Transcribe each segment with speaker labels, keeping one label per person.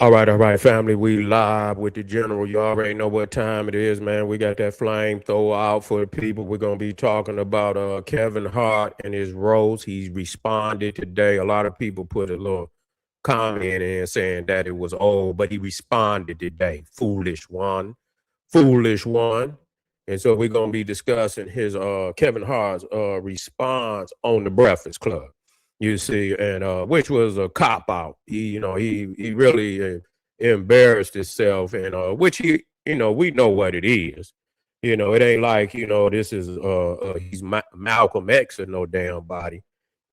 Speaker 1: All right, family. We live with the general. You already know what time it is, man. We got that flamethrower out for the people. We're gonna be talking about Kevin Hart and his roles. He's responded today. A lot of people put a little comment in saying that it was old, but he responded today. Foolish one. And so we're gonna be discussing his Kevin Hart's response on the Breakfast Club. You see, and which was a cop out. He really embarrassed himself, and which we know what it is. It ain't like this is he's Malcolm X or no damn body.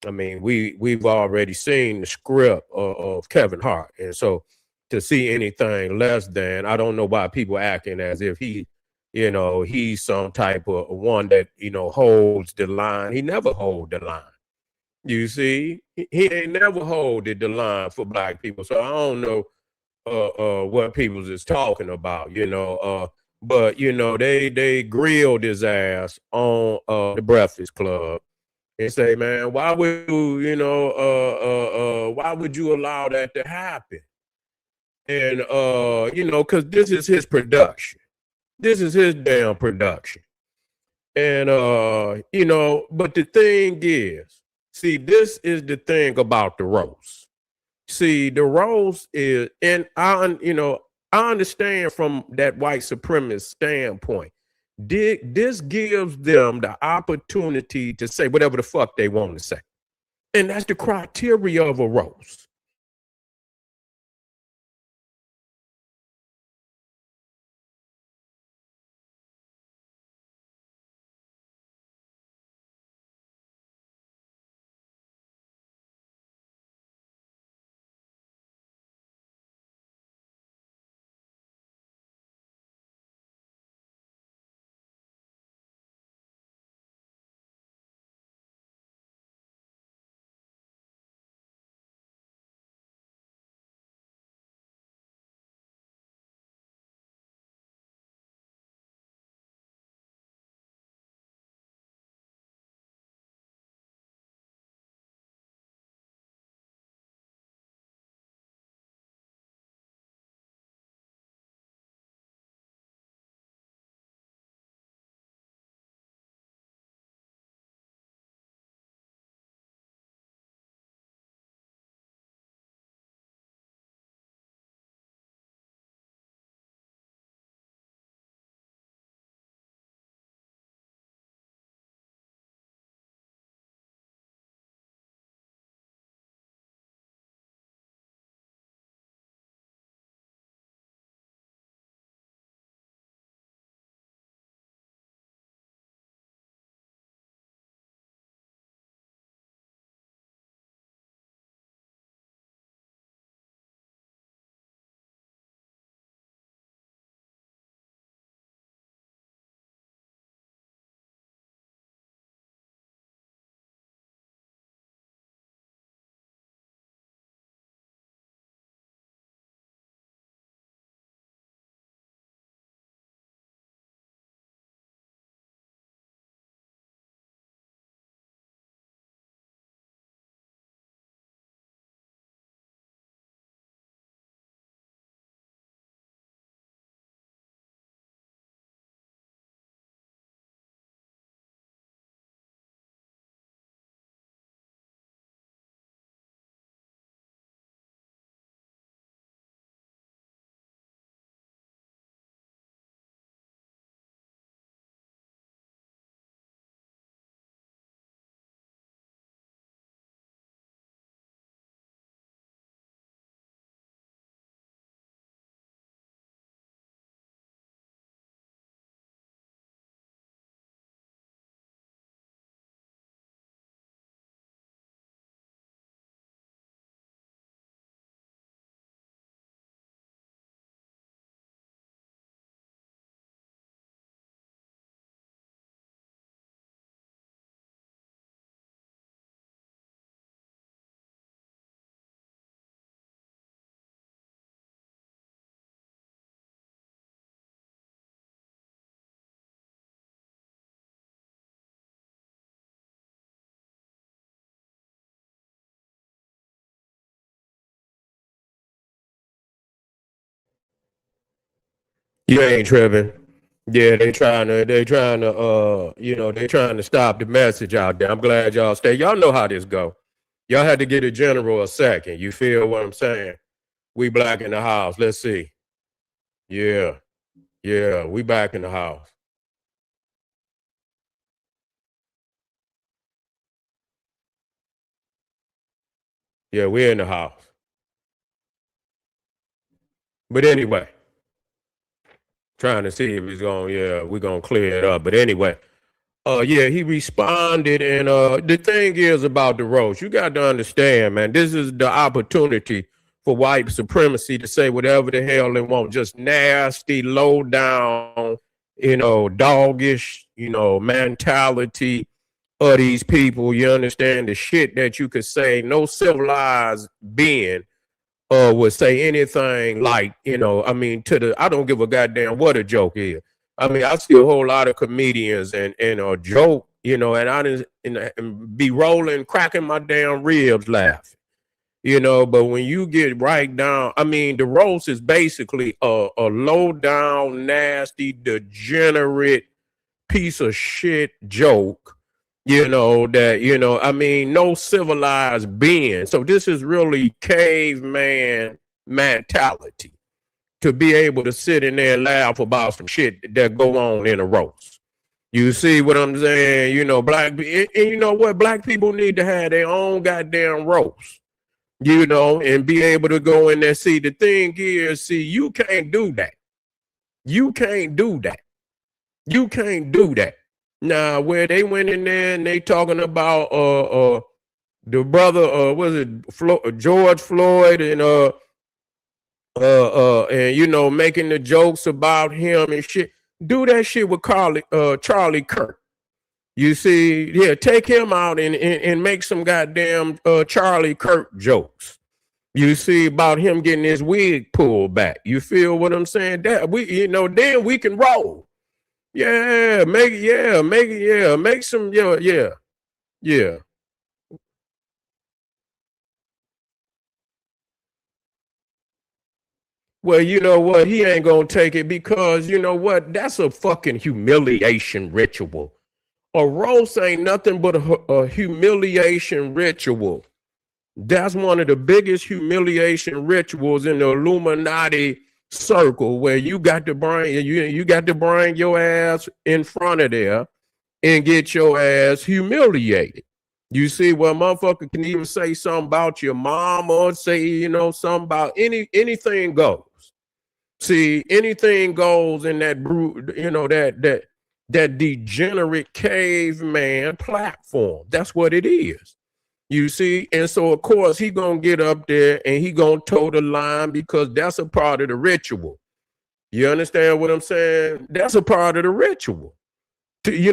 Speaker 1: I mean, we've already seen the script of Kevin Hart, and so to see anything less than, I don't know why people acting as if he's some type of one that holds the line. He never hold the line. You see, he ain't never holded the line for black people. So I don't know what people is talking about. But they grilled his ass on the Breakfast Club and say, man, why would you allow that to happen? And because this is his production. This is his damn production. And but the thing is, see, this is the thing about the roast. See, the roast is, and I understand from that white supremacist standpoint. This gives them the opportunity to say whatever the fuck they want to say. And that's the criteria of a roast. You ain't tripping. Yeah, they trying to stop the message out there. I'm glad y'all stay. Y'all know how this go. Y'all had to get a general a second. You feel what I'm saying? We black in the house. Let's see. Yeah, yeah, we back in the house. Yeah, we're in the house. But anyway, trying to see if he's going. Yeah, we're gonna clear it up. But anyway, yeah, he responded, and the thing is about the roast, you got to understand, man, this is the opportunity for white supremacy to say whatever the hell they want, just nasty, low down, doggish, mentality of these people. You understand the shit that you could say no civilized being would say anything like, I mean, I don't give a goddamn what a joke is. I mean, I see a whole lot of comedians and a joke, and I didn't and be rolling, cracking my damn ribs laughing, but when you get right down, I mean, the roast is basically a low down, nasty, degenerate piece of shit joke, I mean, no civilized being. So this is really caveman mentality to be able to sit in there and laugh about some shit that go on in a roast. You see what I'm saying? And you know what? Black people need to have their own goddamn roast, and be able to go in there. See, the thing is, you can't do that. You can't do that. You can't do that. Now, where they went in there and they talking about the brother, was it George Floyd, and making the jokes about him and shit. Do that shit with Charlie Kirk. You see, yeah, take him out and make some goddamn Charlie Kirk jokes. You see about him getting his wig pulled back. You feel what I'm saying? That then we can roll. Yeah, make some, yeah. Well, you know what? He ain't gonna take it because you know what? That's a fucking humiliation ritual. A roast ain't nothing but a humiliation ritual. That's one of the biggest humiliation rituals in the Illuminati circle, where you got to bring your ass in front of there and get your ass humiliated. You see, well, motherfucker can even say something about your mom or say, something about anything goes. See, anything goes in that brute, that degenerate caveman platform. That's what it is. You see, and so of course he gonna get up there and he gonna toe the line because that's a part of the ritual. You understand what I'm saying? That's a part of the ritual. That you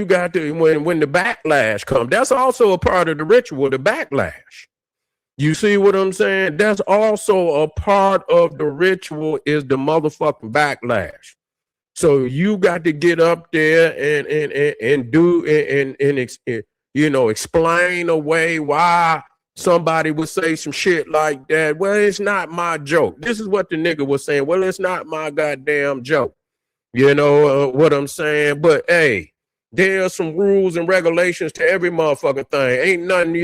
Speaker 1: got to when the backlash comes. That's also a part of the ritual. The backlash. You see what I'm saying? That's also a part of the ritual is the motherfucking backlash. So you got to get up there and do explain away why somebody would say some shit like that. Well, it's not my joke. This is what the nigga was saying. Well, it's not my goddamn joke. You know what I'm saying? But hey, there's some rules and regulations to every motherfucking thing. Ain't nothing,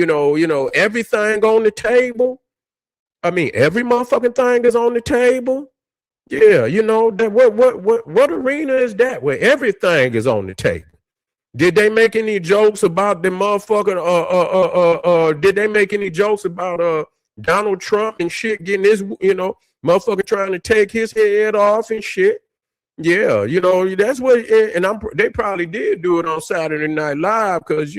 Speaker 1: everything on the table. I mean, every motherfucking thing is on the table. Yeah, that what arena is that where everything is on the table? Did they make any jokes about the motherfucking did they make any jokes about Donald Trump and shit getting his, motherfucker trying to take his head off and shit? Yeah, that's what, and they probably did do it on Saturday Night Live because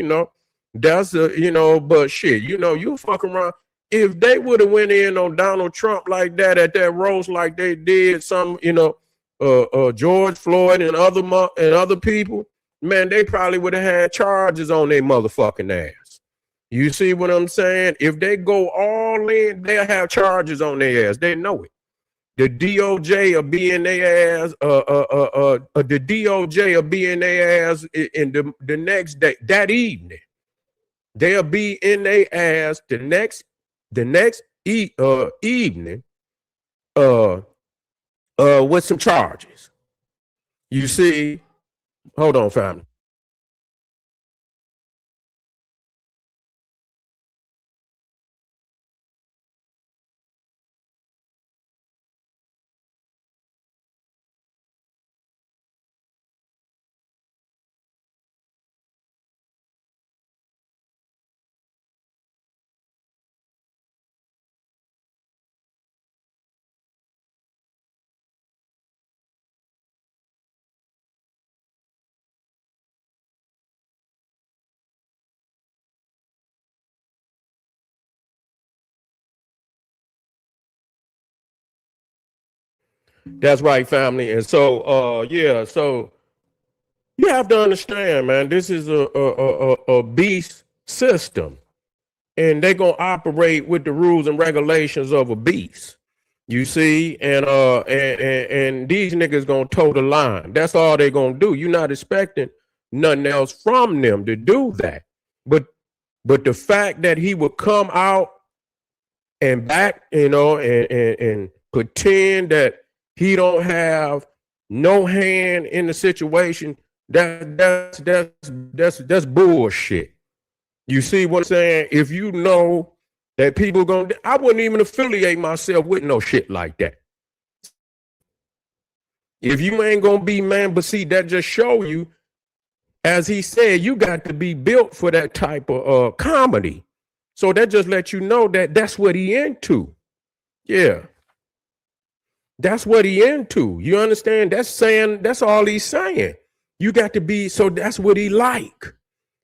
Speaker 1: that's but shit, you fuck around. If they would have went in on Donald Trump like that at that roast, like they did some, George Floyd and other people, man, they probably would have had charges on their motherfucking ass. You see what I'm saying? If they go all in, they'll have charges on their ass. They know it. The DOJ will be in their ass. The DOJ will be in their ass in the next day, that evening. They'll be in their ass the next evening. Uh, with some charges. You see, hold on, family. That's right, family. And so, yeah, so you have to understand, man, this is a beast system, and they're gonna operate with the rules and regulations of a beast. You see, and these niggas gonna toe the line. That's all they gonna do. You're not expecting nothing else from them to do that. But the fact that he would come out and back, and pretend that he don't have no hand in the situation, that's bullshit. You see what I'm saying? If you know that people gonna, I wouldn't even affiliate myself with no shit like that. If you ain't gonna be, man, but see, that just show you, as he said, you got to be built for that type of comedy. So that just lets you know that that's what he into. Yeah. That's what he into. You understand? That's all he's saying. You got to be, so that's what he like.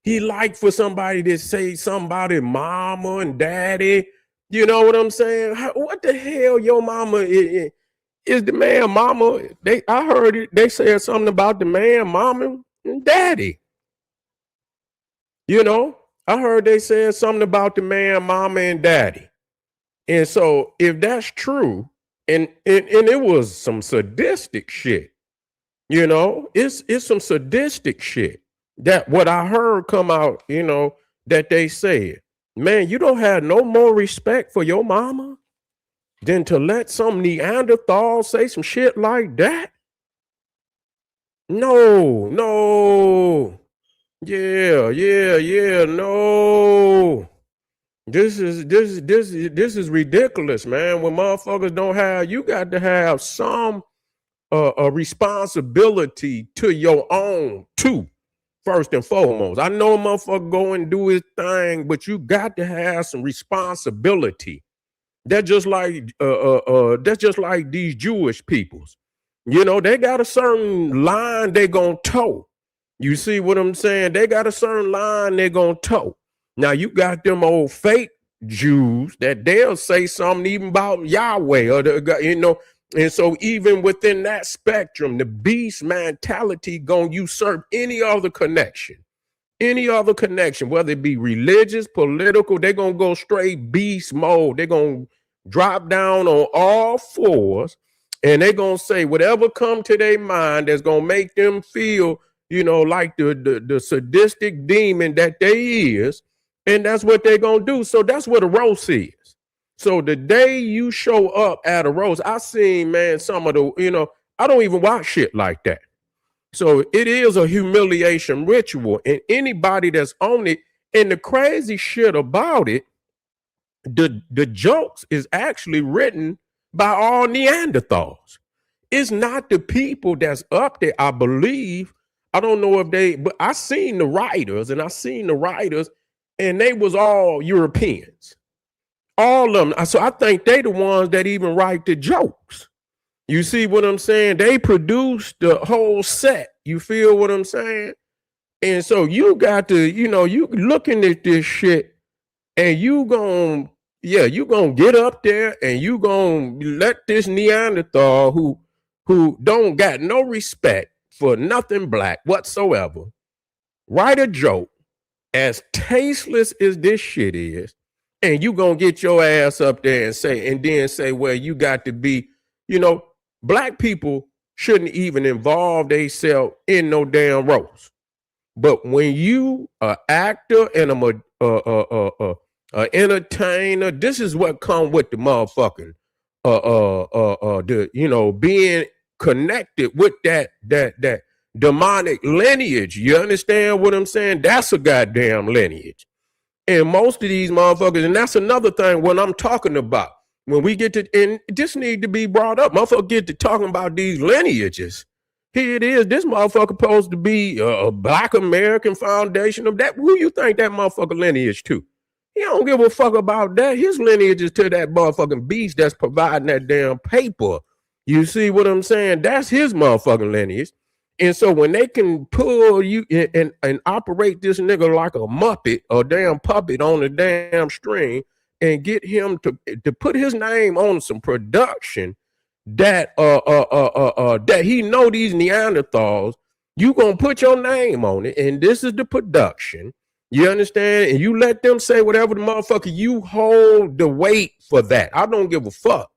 Speaker 1: He like for somebody to say somebody mama and daddy. You know what I'm saying? What the hell your mama is the man mama? I heard it, they said something about the man mama and daddy. You know, I heard they said something about the man mama and daddy. And so if that's true, and it was some sadistic shit, it's some sadistic shit that what I heard come out, that they said, man, you don't have no more respect for your mama than to let some Neanderthal say some shit like that. No. Yeah, no. This is ridiculous, man. When motherfuckers don't have, you got to have some a responsibility to your own too, first and foremost. I know a motherfucker go and do his thing, but you got to have some responsibility. That's just like these Jewish peoples. They got a certain line they gonna toe. You see what I'm saying? They got a certain line they're gonna toe. Now you got them old fake Jews that they'll say something even about Yahweh or and so even within that spectrum, the beast mentality gonna usurp any other connection, whether it be religious, political. They're gonna go straight beast mode. They're gonna drop down on all fours, and they're gonna say whatever come to their mind that's gonna make them feel, like the sadistic demon that they is, and that's what they're gonna do. So that's what a roast is. So the day you show up at a roast, I seen, man, some of the, I don't even watch shit like that. So it is a humiliation ritual, and anybody that's on it, and the crazy shit about it, the jokes is actually written by all Neanderthals. It's not the people that's up there, I believe. I don't know if but I seen the writers, and they was all Europeans. All of them. So I think they the ones that even write the jokes. You see what I'm saying? They produced the whole set. You feel what I'm saying? And so you got to, you looking at this shit, and you gonna get up there, and you gonna let this Neanderthal who don't got no respect for nothing black whatsoever write a joke as tasteless as this shit is, and you gonna get your ass up there and then say, well, you got to be, black people shouldn't even involve themselves in no damn roast. But when you an actor and a entertainer, this is what come with the motherfucking being connected with that demonic lineage. You understand what I'm saying? That's a goddamn lineage. And most of these motherfuckers, and that's another thing when I'm talking about. When we get to, and this need to be brought up, motherfucker get to talking about these lineages. Here it is, this motherfucker supposed to be a Black American foundation of that. Who you think that motherfucker lineage to? He don't give a fuck about that. His lineage is to that motherfucking beast that's providing that damn paper. You see what I'm saying? That's his motherfucking lineage. And so when they can pull you and operate this nigga like a muppet or damn puppet on a damn string and get him to put his name on some production that he know these Neanderthals, you gonna put your name on it, and this is the production. You understand? And you let them say whatever the motherfucker, you hold the weight for that. I don't give a fuck.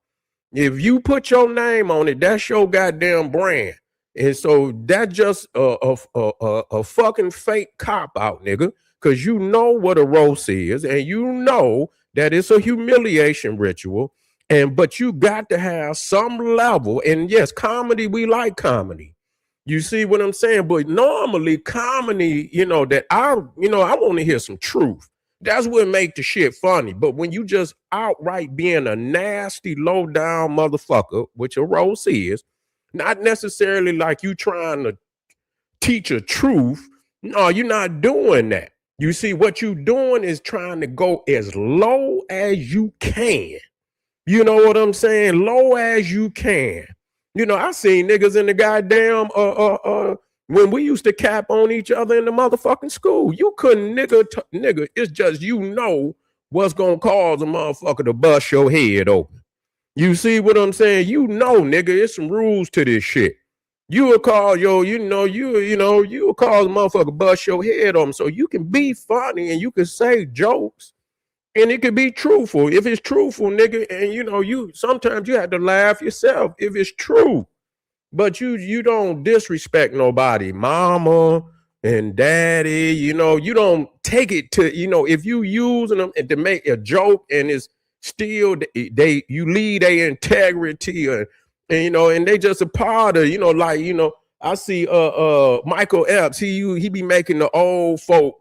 Speaker 1: If you put your name on it, that's your goddamn brand. And so that just a fucking fake cop out, nigga, because you know what a roast is, and you know that it's a humiliation ritual. But you got to have some level. And yes, comedy, we like comedy. You see what I'm saying? But normally comedy, that I want to hear some truth. That's what make the shit funny. But when you just outright being a nasty, low down motherfucker, which a roast is, not necessarily like you trying to teach a truth. No, you're not doing that. You see, what you doing is trying to go as low as you can. You know what I'm saying? Low as you can. I seen niggas in the goddamn when we used to cap on each other in the motherfucking school. You couldn't nigga. It's just what's gonna cause a motherfucker to bust your head open. You see what I'm saying? Nigga, it's some rules to this shit. You will call you will cause a motherfucker bust your head on, so you can be funny and you can say jokes. And it could be truthful. If it's truthful, nigga, and you sometimes you have to laugh yourself if it's true. But you don't disrespect nobody, mama and daddy. You don't take it to, if you using them to make a joke and it's still you lead their integrity and they just a part of, I see Michael Epps, he be making the old folk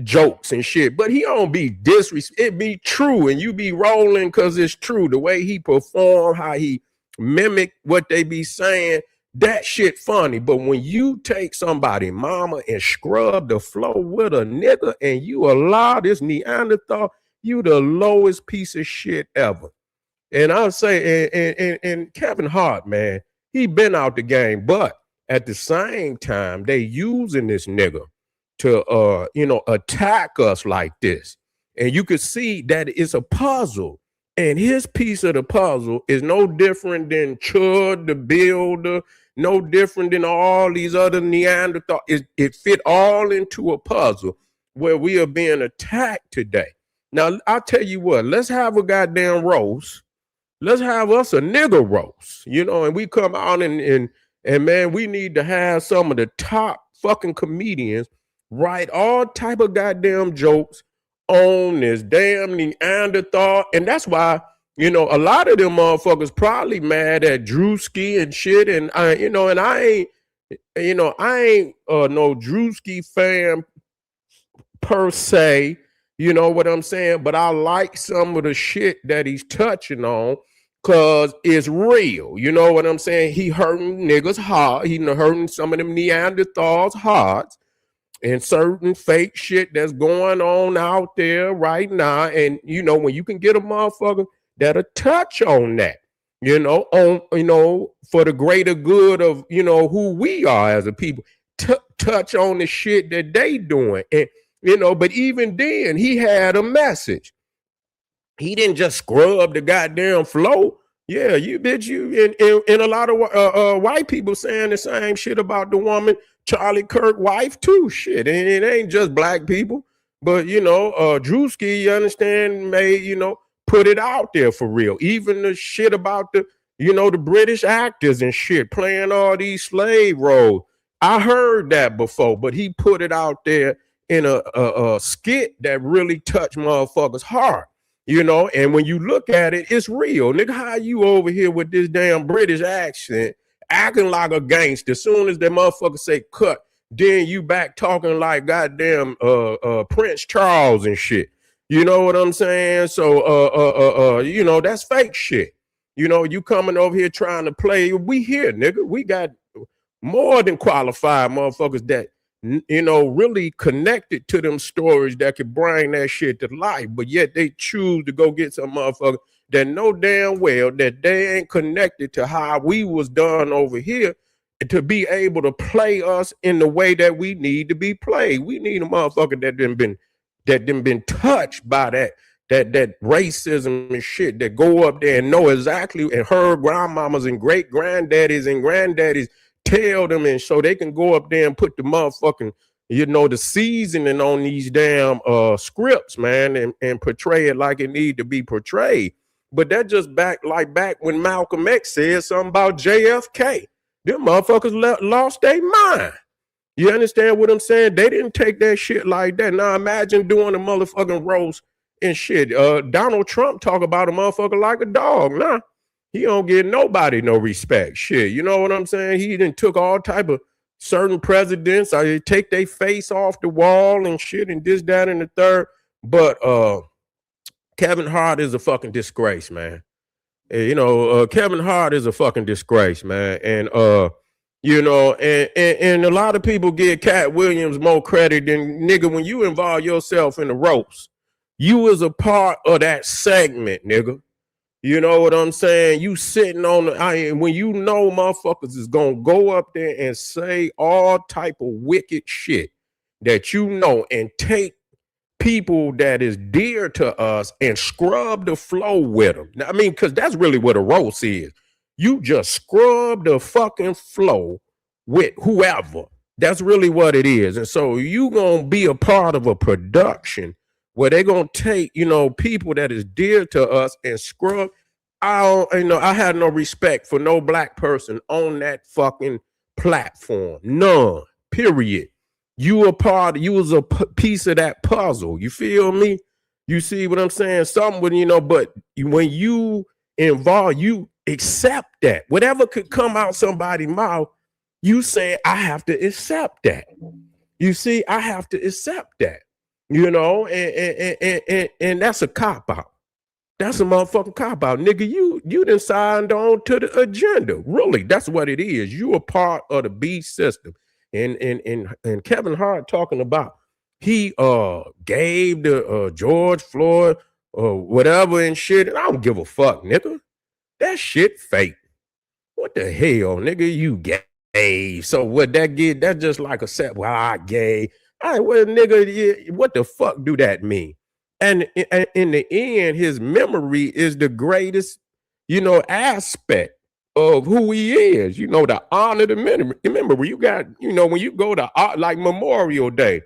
Speaker 1: jokes and shit, but he don't be disrespect. It be true, and you be rolling because it's true. The way he perform, how he mimic what they be saying, that shit funny. But when you take somebody mama and scrub the floor with a nigga and you allow this Neanderthal, you the lowest piece of shit ever. And I'll say, and Kevin Hart, man, he been out the game, but at the same time, they using this nigga to attack us like this. And you could see that it's a puzzle. And his piece of the puzzle is no different than Chud the Builder, no different than all these other Neanderthals. It fit all into a puzzle where we are being attacked today. Now, I'll tell you what, let's have a goddamn roast. Let's have us a nigga roast, and we come out and man, we need to have some of the top fucking comedians write all type of goddamn jokes on this damn Neanderthal. And that's why, a lot of them motherfuckers probably mad at Drewski and shit. And I ain't no Drewski fan per se, you know what I'm saying? But I like some of the shit that he's touching on because it's real. You know what I'm saying? He hurting niggas' heart. He hurting some of them Neanderthals' hearts. And certain fake shit that's going on out there right now. And, when you can get a motherfucker that'll touch on that, for the greater good of, who we are as a people, touch on the shit that they doing. And, but even then, he had a message. He didn't just scrub the goddamn flow. Yeah, you and a lot of white people saying the same shit about the woman Charlie Kirk wife too. Shit, and it ain't just black people, but Drewski, you understand, made put it out there for real. Even the shit about the the British actors and shit playing all these slave roles. I heard that before, but he put it out there in a skit that really touched motherfuckers' heart. You know, and when you look at it, it's real. Nigga, how you over here with this damn British accent, acting like a gangster? As soon as that motherfucker say cut, then you back talking like goddamn Prince Charles and shit. You know what I'm saying? So you know, that's fake shit. You know, you coming over here trying to play. We here, nigga. We got more than qualified motherfuckers that you know really connected to them stories that could bring that shit to life, but yet they choose to go get some motherfucker that know damn well that they ain't connected to how we was done over here to be able to play us in the way that we need to be played. We need a motherfucker that done been touched by that racism and shit, that go up there and know exactly, and her grandmamas and great granddaddies and granddaddies tell them, and so they can go up there and put the motherfucking, you know, the seasoning on these damn scripts, man, and portray it like it need to be portrayed. But that just back when Malcolm X said something about JFK. Them motherfuckers lost their mind. You understand what I'm saying? They didn't take that shit like that. Now imagine doing a motherfucking roast and shit. Donald Trump talk about a motherfucker like a dog. Nah, he don't give nobody no respect. Shit, you know what I'm saying? He done took all type of certain presidents. They take their face off the wall and shit and this, that, and the third. But Kevin Hart is a fucking disgrace, man. You know, Kevin Hart is a fucking disgrace, man. And you know, and a lot of people give Cat Williams more credit than nigga. When you involve yourself in the roast, you was a part of that segment, nigga. You know what I'm saying? You sitting on the, when you know motherfuckers is gonna go up there and say all type of wicked shit that you know, and take people that is dear to us and scrub the flow with them. I mean, because that's really what a roast is. You just scrub the fucking flow with whoever. That's really what it is. And so you gonna be a part of a production where they gonna take, you know, people that is dear to us and scrub. I had no respect for no black person on that fucking platform. None. Period. You was a piece of that puzzle. You feel me? You see what I'm saying? Something, you know, but when you involve, you accept that. Whatever could come out somebody's mouth, you say, I have to accept that. You see, I have to accept that. You know, and that's a cop-out. That's a motherfucking cop-out. Nigga, you done signed on to the agenda. Really, that's what it is. You a part of the beast system. And Kevin Hart talking about he gave the George Floyd or whatever and shit. And I don't give a fuck, nigga. That shit fake. What the hell, nigga? You gave. So what that get? That's just like a set. Well, I gave. All right, well, nigga, what the fuck do that mean? And in the end, his memory is the greatest, you know, aspect of who he is. You know, the honor, the memory. Remember, you got, you know, when you go to like Memorial Day,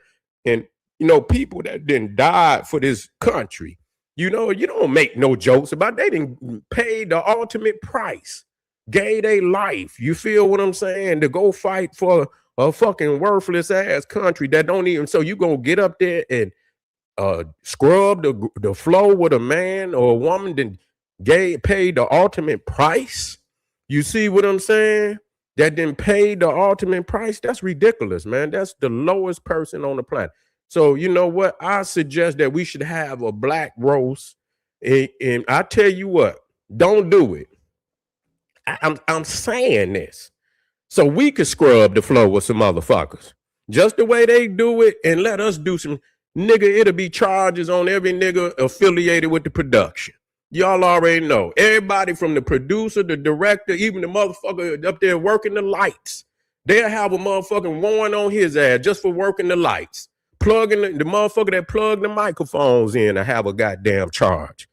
Speaker 1: and you know, people that didn't die for this country, you know, you don't make no jokes about it. They didn't pay the ultimate price, gave their life. You feel what I'm saying? To go fight for a fucking worthless ass country that don't even. So you gonna get up there and scrub the flow with a man or a woman that paid the ultimate price? You see what I'm saying? That didn't pay the ultimate price? That's ridiculous, man. That's the lowest person on the planet. So you know what? I suggest that we should have a black roast. And I tell you what, don't do it. I'm saying this so we could scrub the flow with some motherfuckers. Just the way they do it, and let us do some. Nigga, it'll be charges on every nigga affiliated with the production. Y'all already know. Everybody from the producer, the director, even the motherfucker up there working the lights. They'll have a motherfucking warrant on his ass just for working the lights. Plugging the motherfucker that plugged the microphones in to have a goddamn charge.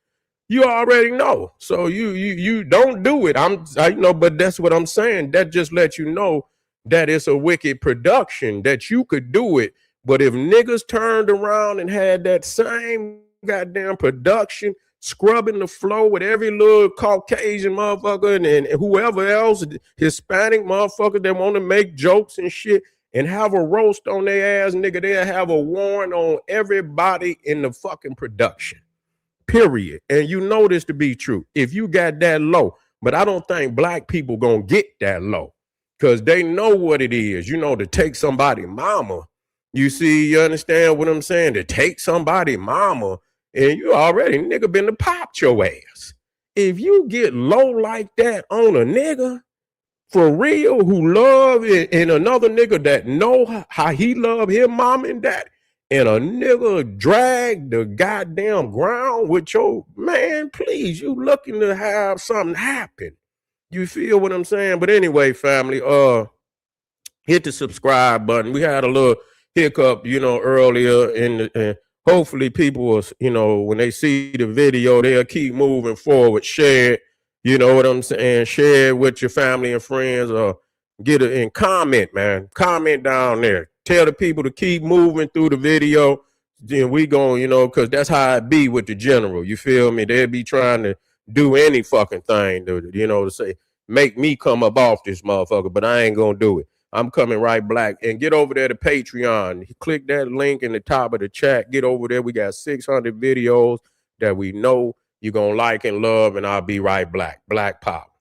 Speaker 1: You already know. So you don't do it. I know, but that's what I'm saying. That just lets you know that it's a wicked production, that you could do it. But if niggas turned around and had that same goddamn production, scrubbing the flow with every little Caucasian motherfucker and whoever else, Hispanic motherfucker that want to make jokes and shit and have a roast on their ass, nigga, they'll have a warrant on everybody in the fucking production. period. And you know this to be true. If you got that low, but I don't think black people gonna get that low because they know what it is, to take somebody mama. You see, you understand what I'm saying? To take somebody mama, and you already nigga been to pop your ass. If you get low like that on a nigga, for real, who love it, and another nigga that know how he love his mom and dad, and a nigga drag the goddamn ground with your man, please, you looking to have something happen. You feel what I'm saying? But anyway, family, hit the subscribe button. We had a little hiccup, earlier and hopefully people will, when they see the video, they'll keep moving forward. Share it, you know what I'm saying? Share it with your family and friends, or get it in comment, man. Comment down there. Tell the people to keep moving through the video. Then we going, because that's how it be with the general. You feel me? They'll be trying to do any fucking thing to say, make me come up off this motherfucker, but I ain't gonna do it. I'm coming right black. And get over there to Patreon. Click that link in the top of the chat. Get over there. We got 600 videos that we know you're going to like and love, and I'll be right black. Black Pop.